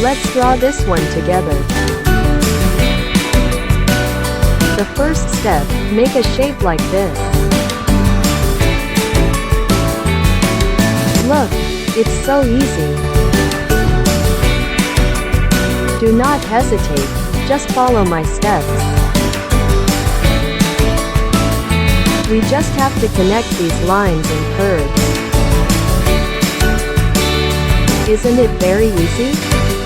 Let's draw this one together. The first step, make a shape like this. Look, it's so easy. Do not hesitate, just follow my steps. We just have to connect these lines and curves. Isn't it very easy?